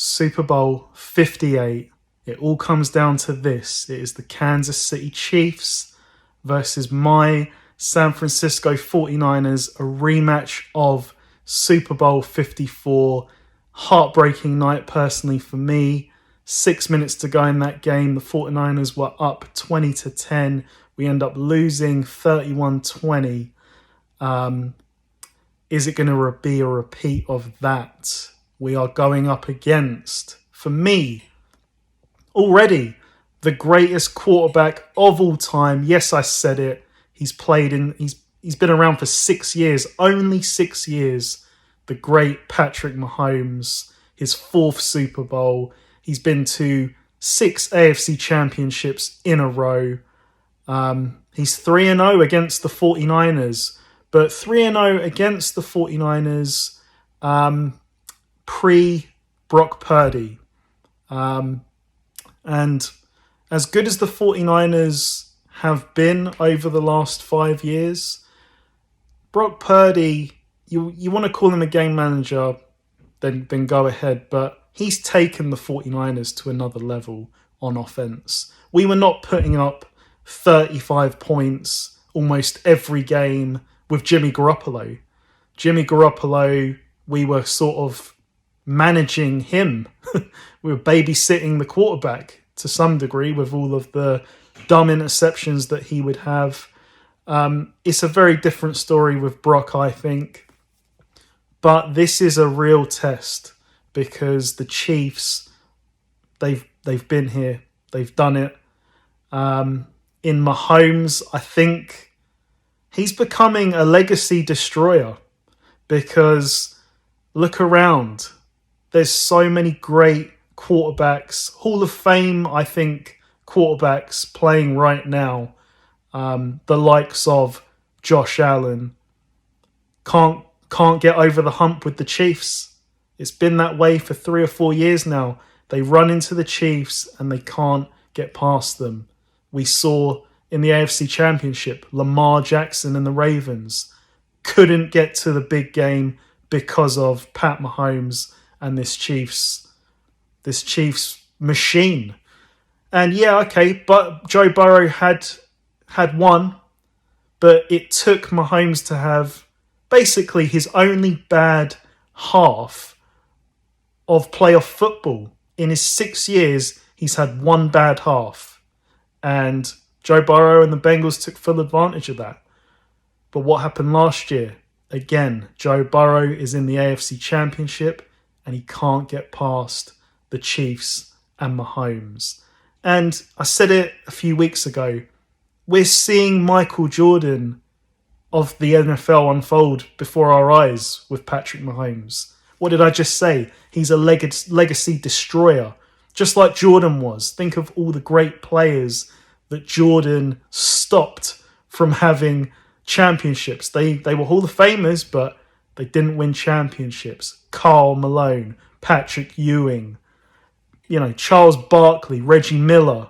Super Bowl 58. It all comes down to this. It is the Kansas City Chiefs versus my San Francisco 49ers, a rematch of Super Bowl 54. Heartbreaking night personally for me. 6 minutes to go in that game. The 49ers were up 20-10. We end up losing 31-20. Is it going to be a repeat of that? We are going up against, for me, already the greatest quarterback of all time. Yes, I said it. He's been around for 6 years, only 6 years. The great Patrick Mahomes, his 4th Super Bowl. He's been to 6 AFC championships in a row. He's 3-0 against the 49ers, but 3-0 against the 49ers pre-Brock Purdy. And as good as the 49ers have been over the last 5 years, Brock Purdy, you want to call him a game manager, then go ahead. But he's taken the 49ers to another level on offense. We were not putting up 35 points almost every game with Jimmy Garoppolo. Jimmy Garoppolo, we were sort of managing him. We were babysitting the quarterback to some degree with all of the dumb interceptions that he would have. It's a very different story with Brock, I think. But this is a real test because the Chiefs, they've been here. They've done it. In Mahomes, I think he's becoming a legacy destroyer because look around. There's so many great quarterbacks, Hall of Fame, I think, quarterbacks playing right now. The likes of Josh Allen can't get over the hump with the Chiefs. It's been that way for 3 or 4 years now. They run into the Chiefs and they can't get past them. We saw in the AFC Championship, Lamar Jackson and the Ravens couldn't get to the big game because of Pat Mahomes and this Chiefs machine. And yeah, okay, but Joe Burrow had one, but it took Mahomes to have basically his only bad half of playoff football. In his 6 years, he's had one bad half. And Joe Burrow and the Bengals took full advantage of that. But what happened last year? Again, Joe Burrow is in the AFC Championship and he can't get past the Chiefs and Mahomes. And I said it a few weeks ago. We're seeing Michael Jordan of the NFL unfold before our eyes with Patrick Mahomes. What did I just say? He's a legacy destroyer, just like Jordan was. Think of all the great players that Jordan stopped from having championships. They were Hall of Famers, but they didn't win championships. Karl Malone, Patrick Ewing, Charles Barkley, Reggie Miller.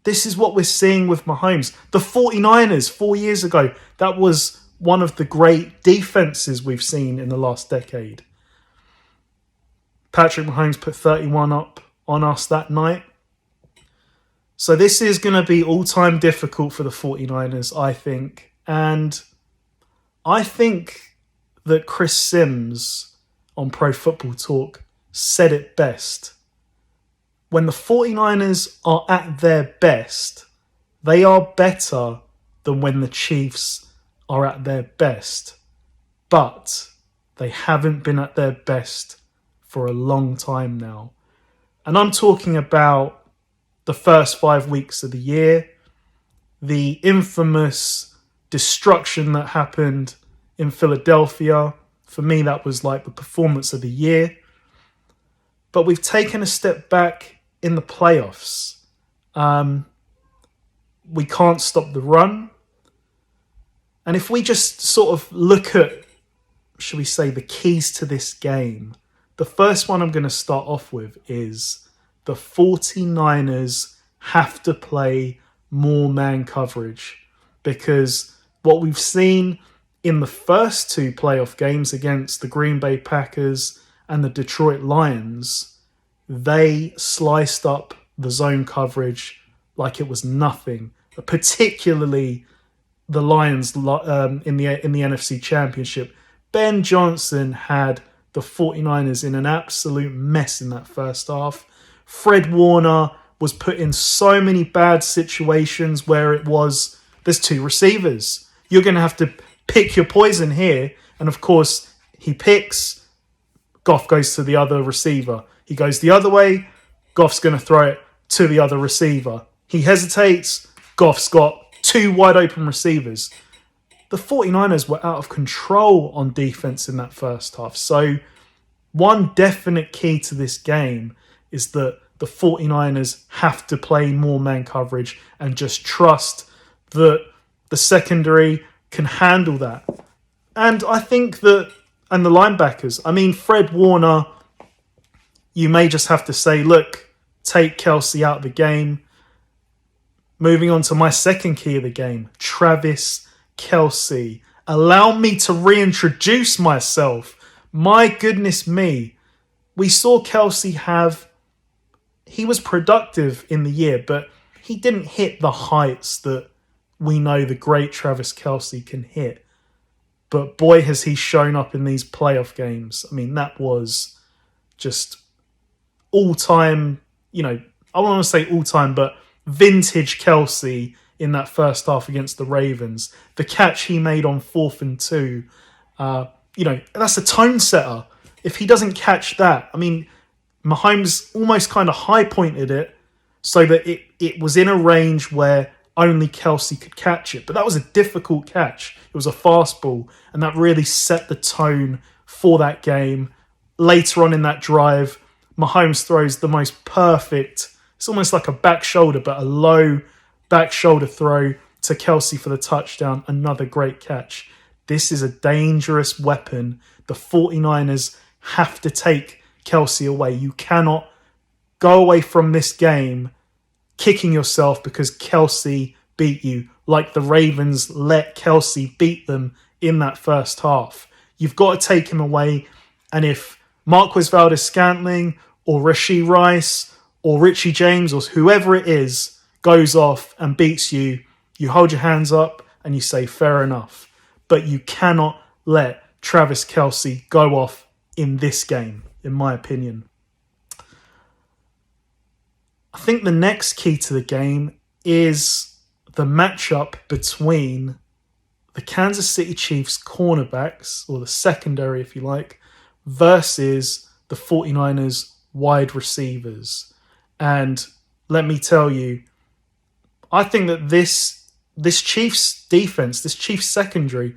This is what we're seeing with Mahomes. The 49ers 4 years ago, that was one of the great defenses we've seen in the last decade. Patrick Mahomes put 31 up on us that night. So this is going to be all-time difficult for the 49ers, I think. And I think that Chris Sims on Pro Football Talk said it best. When the 49ers are at their best, they are better than when the Chiefs are at their best. But they haven't been at their best for a long time now. And I'm talking about the first 5 weeks of the year, the infamous destruction that happened in Philadelphia. For me, that was like the performance of the year. But we've taken a step back in the playoffs. We can't stop the run. And if we just sort of look at, should we say, the keys to this game, the first one I'm going to start off with is the 49ers have to play more man coverage, because what we've seen in the first 2 playoff games against the Green Bay Packers and the Detroit Lions they sliced up the zone coverage like it was nothing, particularly the Lions in the NFC Championship. Ben Johnson had the 49ers in an absolute mess in that first half. Fred Warner was put in so many bad situations where it was, there's two receivers. You're going to have to pick your poison here. And of course, he picks, Goff goes to the other receiver. He goes the other way, Goff's going to throw it to the other receiver. He hesitates, Goff's got two wide open receivers. The 49ers were out of control on defense in that first half. So one definite key to this game is that the 49ers have to play more man coverage and just trust that the secondary can handle that. And I think that, and the linebackers, I mean, Fred Warner, you may just have to say, look, take Kelce out of the game. Moving on to my second key of the game, Travis Kelce. Allow me to reintroduce myself. My goodness me. We saw Kelce he was productive in the year, but he didn't hit the heights that we know the great Travis Kelce can hit. But boy, has he shown up in these playoff games. I mean, that was just all-time, I don't want to say all-time, but vintage Kelce in that first half against the Ravens. The catch he made on 4th and 2, that's a tone setter. If he doesn't catch that, I mean, Mahomes almost kind of high-pointed it so that it was in a range where only Kelce could catch it. But that was a difficult catch. It was a fastball, and that really set the tone for that game. Later on in that drive, Mahomes throws the most perfect, it's almost like a back shoulder, but a low back shoulder throw to Kelce for the touchdown. Another great catch. This is a dangerous weapon. The 49ers have to take Kelce away. You cannot go away from this game kicking yourself because Kelce beat you, like the Ravens let Kelce beat them in that first half. You've got to take him away. And if Marquez Valdes-Scantling or Rashee Rice or Richie James or whoever it is goes off and beats you, you hold your hands up and you say, fair enough. But you cannot let Travis Kelce go off in this game, in my opinion. I think the next key to the game is the matchup between the Kansas City Chiefs cornerbacks, or the secondary if you like, versus the 49ers wide receivers. And let me tell you, I think that this Chiefs defense, this Chiefs secondary,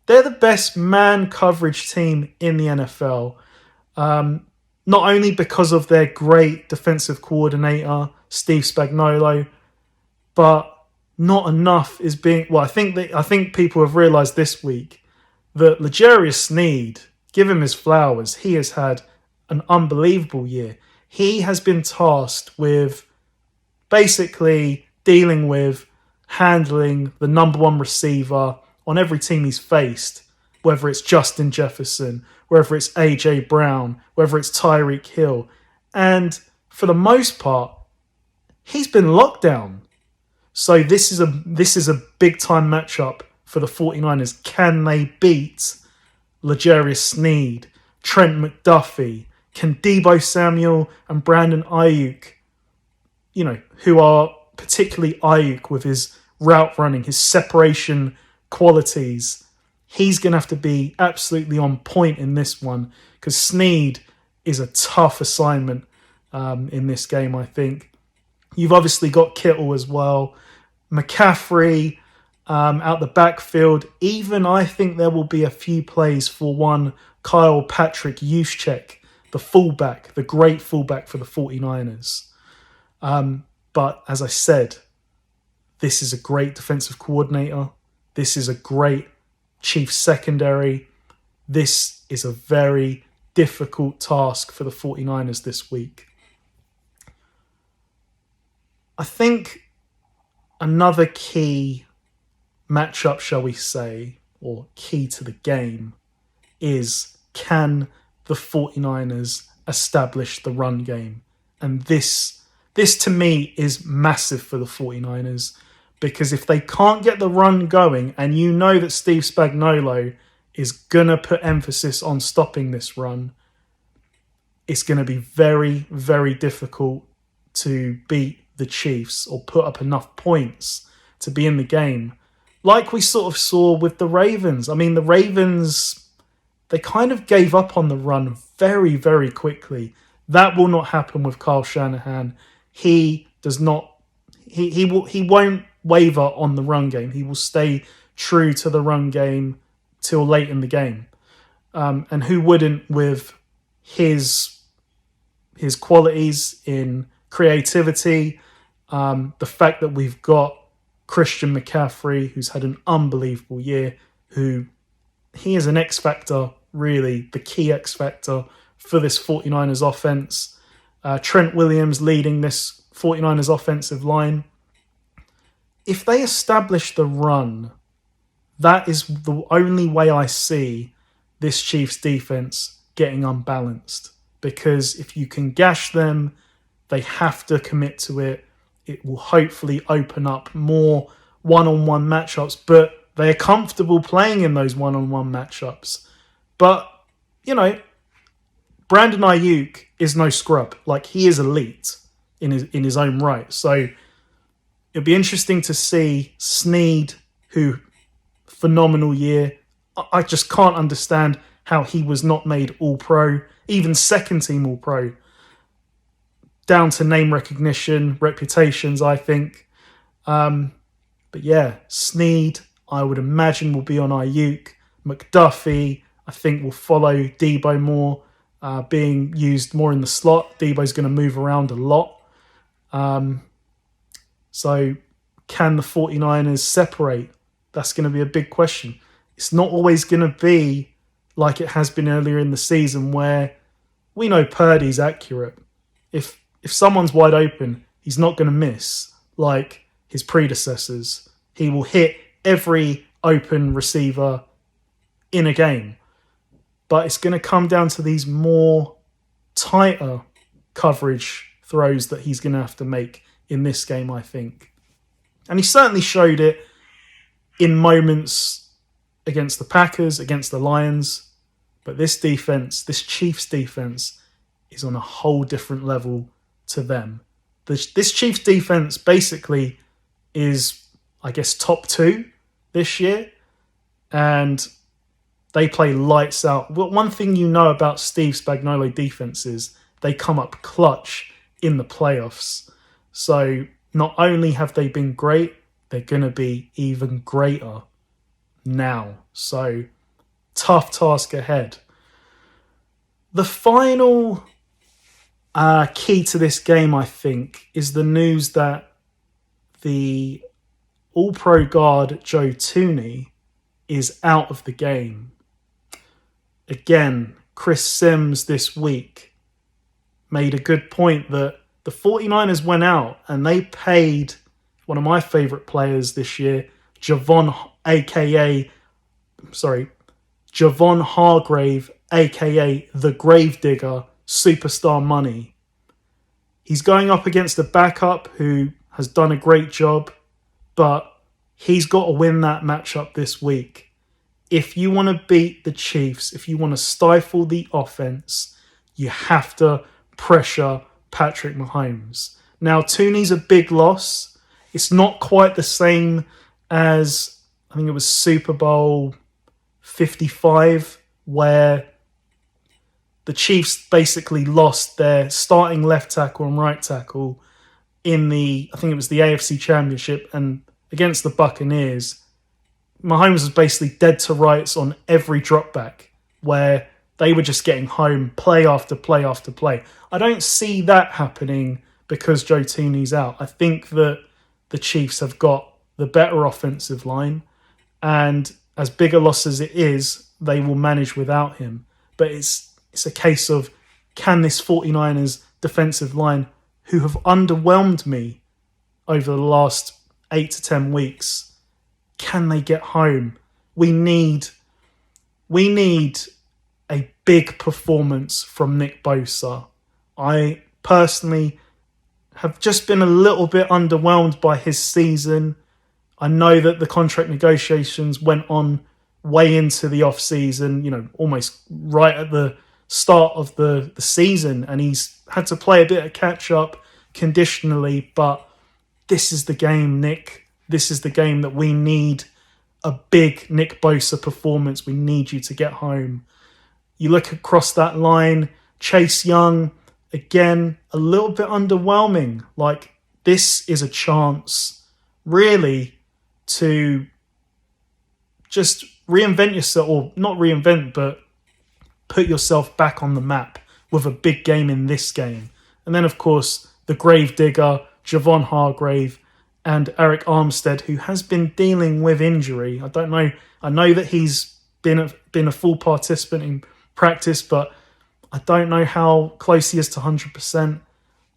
they're the best man coverage team in the NFL. Not only because of their great defensive coordinator, Steve Spagnuolo, but not enough is being... Well, I think people have realised this week that L'Jarius Sneed, give him his flowers, he has had an unbelievable year. He has been tasked with basically dealing with handling the number one receiver on every team he's faced, whether it's Justin Jefferson, whether it's AJ Brown, whether it's Tyreek Hill. And for the most part, he's been locked down. So this is a big time matchup for the 49ers. Can they beat L'Jarius Sneed, Trent McDuffie? Can Deebo Samuel and Brandon Ayuk, who are particularly Ayuk with his route running, his separation qualities, he's going to have to be absolutely on point in this one because Sneed is a tough assignment in this game, I think. You've obviously got Kittle as well. McCaffrey out the backfield. Even I think there will be a few plays for one Kyle Patrick Juszczyk, the fullback, the great fullback for the 49ers. But as I said, this is a great defensive coordinator. This is a great Chiefs secondary. This is a very difficult task for the 49ers this week. I think another key matchup, shall we say, or key to the game is, can the 49ers establish the run game. And this to me is massive for the 49ers, because if they can't get the run going, and you know that Steve Spagnuolo is going to put emphasis on stopping this run, it's going to be very, very difficult to beat the Chiefs or put up enough points to be in the game. Like we sort of saw with the Ravens. I mean, the Ravens, they kind of gave up on the run very, very quickly. That will not happen with Kyle Shanahan. He won't waver on the run game. He will stay true to the run game till late in the game. And who wouldn't with his qualities in creativity, the fact that we've got Christian McCaffrey, who's had an unbelievable year, he is an X factor, really, the key X factor for this 49ers offense. Trent Williams leading this 49ers offensive line. If they establish the run, that is the only way I see this Chiefs defense getting unbalanced. Because if you can gash them, they have to commit to it. It will hopefully open up more one-on-one matchups, but they're comfortable playing in those one-on-one matchups. But, you know, Brandon Ayuk is no scrub. Like, he is elite in his own right. So it'll be interesting to see Snead, who, phenomenal year. I just can't understand how he was not made All-Pro, even second-team All-Pro. Down to name recognition, reputations, I think. But yeah, Snead, I would imagine, will be on Ayuk. McDuffie, I think, will follow Debo more, being used more in the slot. Debo's going to move around a lot. So can the 49ers separate? That's going to be a big question. It's not always going to be like it has been earlier in the season, where we know Purdy's accurate. If someone's wide open, he's not going to miss like his predecessors. He will hit every open receiver in a game. But it's going to come down to these more tighter coverage throws that he's going to have to make in this game, I think. And he certainly showed it in moments against the Packers, against the Lions. But this defense, this Chiefs defense, is on a whole different level to them. This Chiefs defense basically is, I guess, top 2 this year. And they play lights out. Well, one thing you know about Steve Spagnuolo defenses, they come up clutch in the playoffs. So not only have they been great, they're going to be even greater now. So tough task ahead. The final key to this game, I think, is the news that the All-Pro guard Joe Thuney is out of the game. Again, Chris Sims this week made a good point that the 49ers went out and they paid one of my favourite players this year, Javon Hargrave, a.k.a. the Gravedigger, superstar money. He's going up against a backup who has done a great job, but he's got to win that matchup this week. If you want to beat the Chiefs, if you want to stifle the offense, you have to pressure Patrick Mahomes. Now, Tooney's a big loss. It's not quite the same as, I think it was Super Bowl 55, where the Chiefs basically lost their starting left tackle and right tackle in I think it was the AFC Championship, and against the Buccaneers, Mahomes was basically dead to rights on every drop back, where they were just getting home play after play after play. I don't see that happening because Joe Thuney's out. I think that the Chiefs have got the better offensive line, and as big a loss as it is, they will manage without him. But it's a case of, can this 49ers defensive line, who have underwhelmed me over the last 8 to 10 weeks, can they get home? We need a big performance from Nick Bosa. I personally have just been a little bit underwhelmed by his season. I know that the contract negotiations went on way into the off-season, almost right at the start of the season, and he's had to play a bit of catch-up conditionally, but this is the game, Nick. This is the game that we need a big Nick Bosa performance. We need you to get home. You look across that line, Chase Young, again, a little bit underwhelming. Like, this is a chance, really, to just reinvent yourself, or not reinvent, but put yourself back on the map with a big game in this game. And then, of course, the gravedigger, Javon Hargrave, and Eric Armstead, who has been dealing with injury. I don't know. I know that he's been a full participant in practice, but I don't know how close he is to 100%.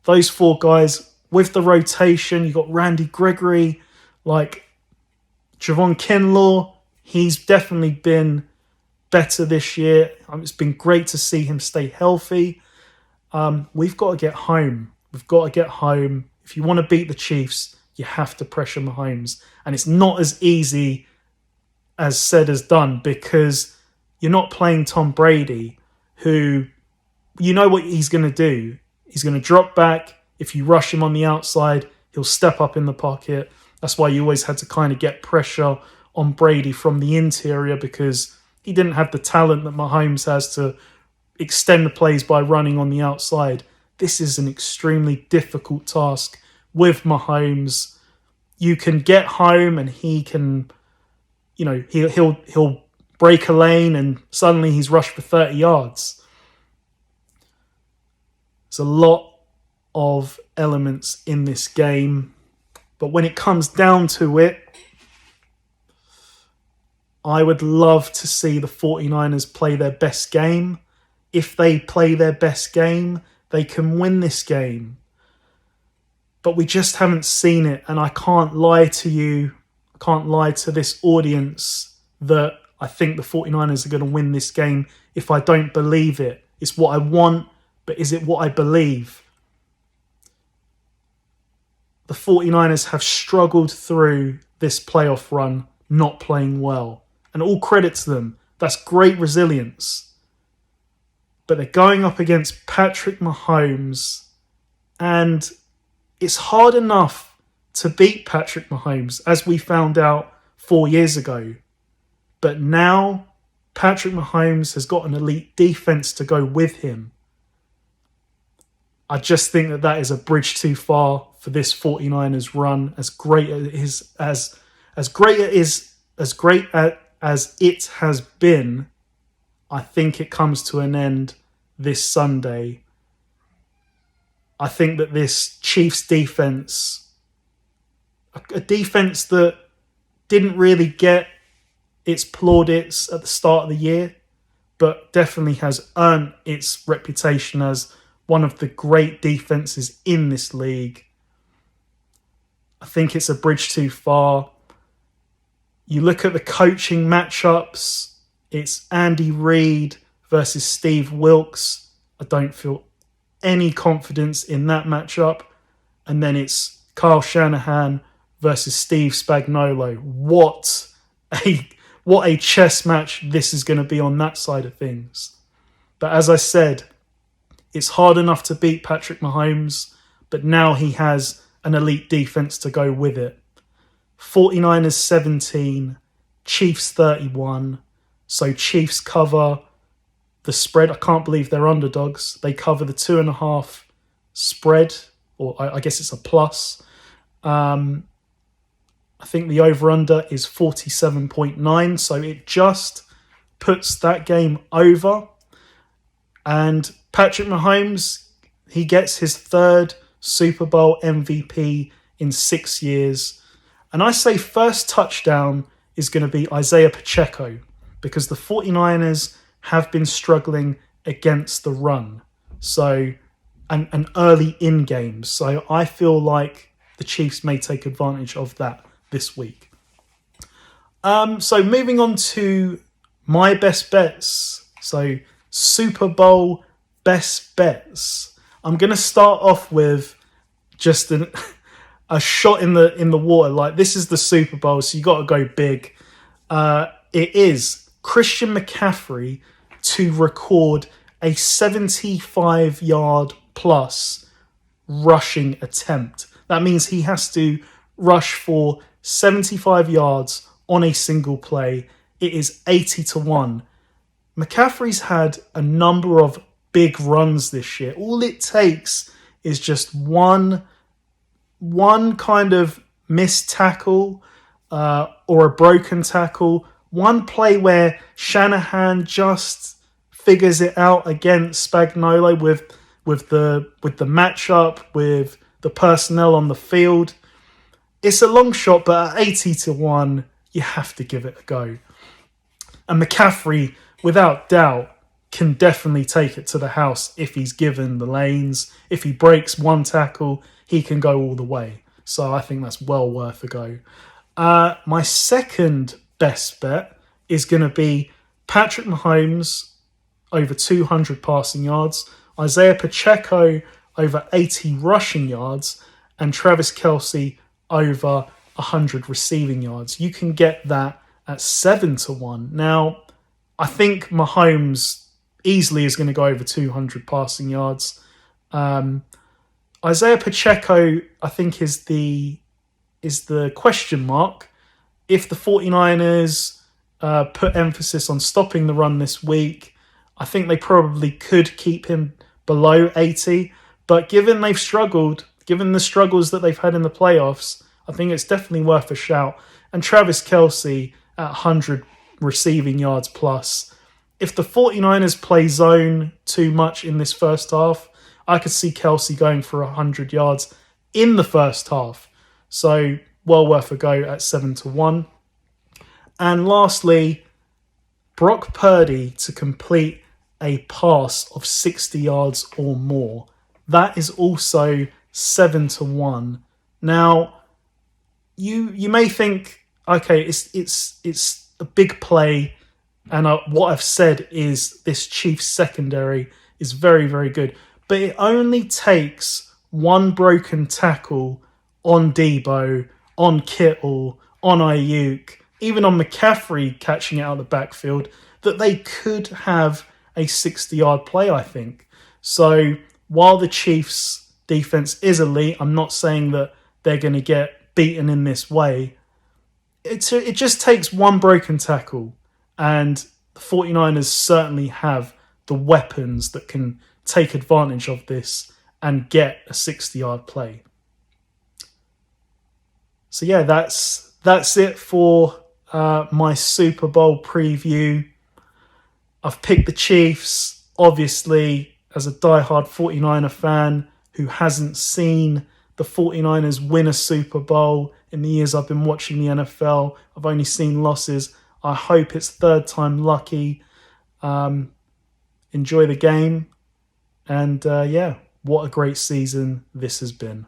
Those four guys with the rotation, you got Randy Gregory, like Javon Kinlaw. He's definitely been better this year. It's been great to see him stay healthy. We've got to get home. We've got to get home. If you want to beat the Chiefs, you have to pressure Mahomes. And it's not as easy as said as done, because you're not playing Tom Brady, who, you know what he's going to do. He's going to drop back. If you rush him on the outside, he'll step up in the pocket. That's why you always had to kind of get pressure on Brady from the interior, because he didn't have the talent that Mahomes has to extend the plays by running on the outside. This is an extremely difficult task with Mahomes. You can get home and he can, he'll break a lane and suddenly he's rushed for 30 yards. There's a lot of elements in this game, but when it comes down to it, I would love to see the 49ers play their best game. If they play their best game, they can win this game. But we just haven't seen it, and I can't lie to you, I can't lie to this audience that I think the 49ers are going to win this game if I don't believe it. It's what I want, but is it what I believe? The 49ers have struggled through this playoff run not playing well. And all credit to them. That's great resilience. But they're going up against Patrick Mahomes, and it's hard enough to beat Patrick Mahomes, as we found out 4 years ago. But now Patrick Mahomes has got an elite defense to go with him. I just think that is a bridge too far for this 49ers run. As great as it has been, I think it comes to an end this Sunday. I think that this Chiefs defense, a defense that didn't really get its plaudits at the start of the year, but definitely has earned its reputation as one of the great defenses in this league. I think it's a bridge too far. You look at the coaching matchups, it's Andy Reid versus Steve Wilkes. I don't feel any confidence in that matchup. And then it's Kyle Shanahan versus Steve Spagnuolo. What a chess match this is going to be on that side of things. But as I said, it's hard enough to beat Patrick Mahomes, but now he has an elite defense to go with it. 49ers 17, Chiefs 31. So Chiefs cover the spread. I can't believe they're underdogs. They cover the 2.5 spread, or I guess it's a plus. I think the over-under is 47.9, so it just puts that game over. And Patrick Mahomes, he gets his third Super Bowl MVP in 6 years. And I say first touchdown is going to be Isaiah Pacheco, because the 49ers have been struggling against the run. So, and early in games. So I feel like the Chiefs may take advantage of that this week. So moving on to my best bets. So Super Bowl best bets. I'm going to start off with just a shot in the water. Like, this is the Super Bowl, so you got to go big. It is Christian McCaffrey to record a 75-yard plus rushing attempt. That means he has to rush for 75 yards on a single play. It is 80-1. McCaffrey's had a number of big runs this year. All it takes is just one kind of missed tackle or a broken tackle, one play where Shanahan just figures it out against Spagnuolo with the matchup, with the personnel on the field. It's a long shot, but at 80-1, you have to give it a go. And McCaffrey, without doubt, can definitely take it to the house if he's given the lanes. If he breaks one tackle, he can go all the way. So I think that's well worth a go. My second best bet is going to be Patrick Mahomes over 200 passing yards, Isaiah Pacheco over 80 rushing yards, and Travis Kelce over 100 receiving yards. You can get that at 7-1. Now, I think Mahomes easily is going to go over 200 passing yards. Isaiah Pacheco, I think, is the question mark. If the 49ers put emphasis on stopping the run this week, I think they probably could keep him below 80. But given the struggles that they've had in the playoffs, I think it's definitely worth a shout. And Travis Kelce at 100 receiving yards plus. If the 49ers play zone too much in this first half, I could see Kelce going for 100 yards in the first half. So, well worth a go at 7-1. And lastly, Brock Purdy to complete a pass of 60 yards or more. That is also 7-1. Now, you may think, okay, it's a big play, and what I've said is this Chiefs secondary is very, very good. But it only takes one broken tackle on Debo, on Kittle, on Ayuk, even on McCaffrey catching it out of the backfield, that they could have a 60-yard play, I think. So while the Chiefs' defense is elite, I'm not saying that they're going to get beaten in this way. It just takes one broken tackle, and the 49ers certainly have the weapons that can take advantage of this and get a 60-yard play. So yeah, that's it for my Super Bowl preview. I've picked the Chiefs, obviously, as a diehard 49er fan who hasn't seen the 49ers win a Super Bowl in the years I've been watching the NFL. I've only seen losses. I hope it's third time lucky. Enjoy the game. And what a great season this has been.